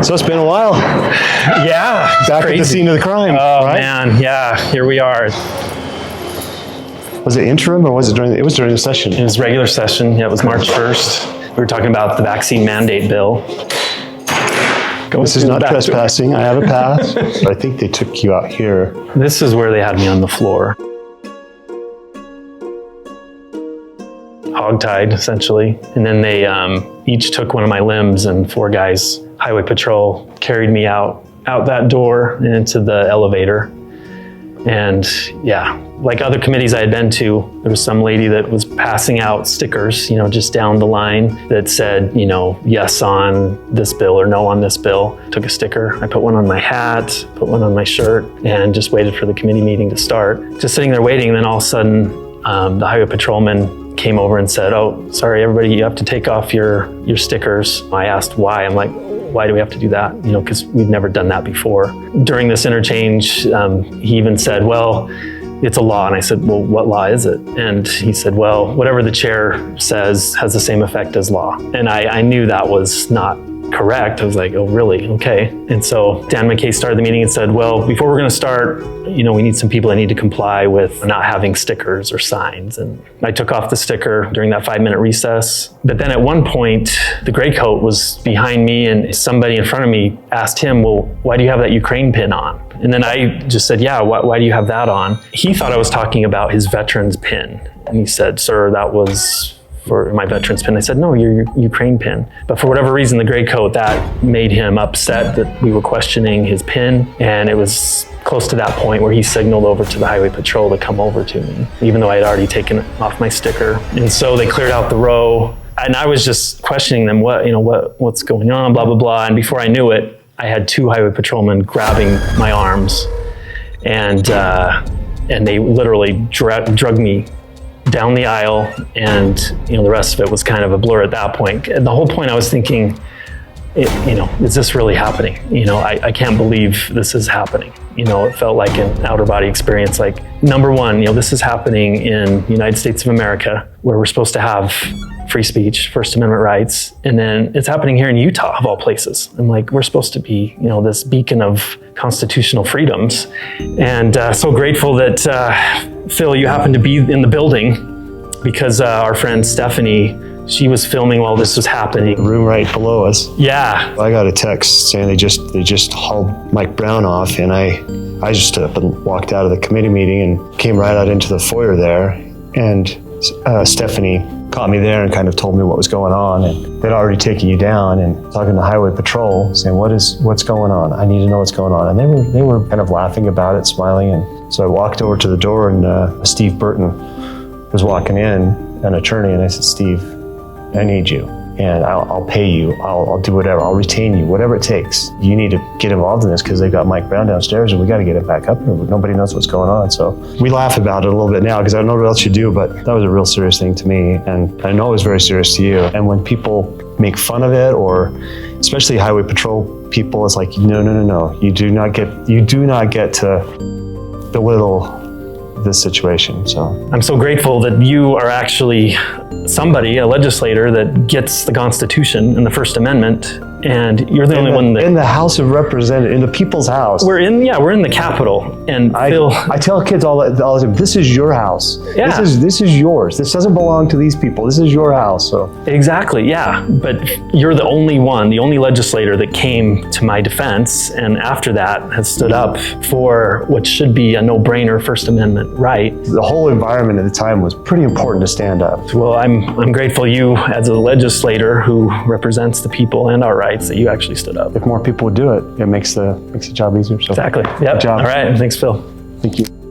So it's been a while. Yeah. Back at the scene of the crime. Oh, right? man. Yeah. Here we are. Was it interim or was it during? It was during the session. It was regular session. Yeah, it was March 1st. We were talking about the vaccine mandate bill. This is not trespassing. I have a pass. But I think they took you out here. This is where they had me on the floor. Hogtied, essentially. And then they each took one of my limbs, and 4 guys, Highway Patrol, carried me out that door and into the elevator. And yeah, like other committees I had been to, there was some lady that was passing out stickers, just down the line that said, yes on this bill or no on this bill. Took a sticker. I put one on my hat, put one on my shirt, and just waited for the committee meeting to start. Just sitting there waiting, and then all of a sudden, the highway patrolman came over and said, "Oh, sorry, everybody, you have to take off your stickers." I asked why. I'm like, why do we have to do that? Because we've never done that before. During this interchange, he even said, well, it's a law. And I said, well, what law is it? And he said, well, whatever the chair says has the same effect as law. And I knew that was not correct. I was like, oh, really? Okay. And so Dan McKay started the meeting and said, well, before we're going to start, we need some people that need to comply with not having stickers or signs. And I took off the sticker during that 5-minute recess. But then at one point, the gray coat was behind me, and somebody in front of me asked him, well, why do you have that Ukraine pin on? And then I just said, yeah, why do you have that on? He thought I was talking about his veteran's pin. And he said, sir, that was for my veteran's pin. I said, no, your Ukraine pin. But for whatever reason, the gray coat, that made him upset that we were questioning his pin. And it was close to that point where he signaled over to the highway patrol to come over to me, even though I had already taken off my sticker. And so they cleared out the row, and I was just questioning them, what's going on, blah, blah, blah. And before I knew it, I had 2 highway patrolmen grabbing my arms, and they literally drug me down the aisle, and the rest of it was kind of a blur at that point. And the whole point, I was thinking, is this really happening? I can't believe this is happening. It felt like an outer body experience. Like, number one, this is happening in the United States of America, where we're supposed to have free speech, First Amendment rights, and then it's happening here in Utah, of all places. I'm like, we're supposed to be, this beacon of constitutional freedoms. And so grateful that Phil, you happened to be in the building, because our friend Stephanie, she was filming while this was happening. The room right below us. Yeah. I got a text saying they just hauled Mike Brown off, and I just stood up and walked out of the committee meeting and came right out into the foyer there. And Stephanie caught me there and kind of told me what was going on, and they'd already taken you down, and talking to Highway Patrol saying, what's going on? I need to know what's going on. And they were kind of laughing about it, smiling. And so I walked over to the door, and Steve Burton was walking in, an attorney, and I said, Steve, I need you, and I'll pay you. I'll do whatever. I'll retain you, whatever it takes. You need to get involved in this, because they've got Mike Brown downstairs, and we got to get him back up here. Nobody knows what's going on. So we laugh about it a little bit now, because I don't know what else you do, but that was a real serious thing to me, and I know it was very serious to you. And when people make fun of it, or especially Highway Patrol people, it's like, no. You do not get to belittle this situation. So I'm so grateful that you are actually somebody, a legislator, that gets the Constitution and the First Amendment, and you're the only one that... In the House of Representatives, in the People's House. We're in the Capitol, and I tell kids all the time, this is your house. Yeah. This is yours. This doesn't belong to these people. This is your house. So exactly, yeah. But you're the only legislator that came to my defense, and after that has stood up for what should be a no-brainer First Amendment right. The whole environment at the time was pretty important to stand up. Well, I'm grateful you, as a legislator who represents the people and our rights, that you actually stood up. If more people would do it, it makes the job easier. So exactly. Yep. Good job. All right. Thanks, Phil. Thank you.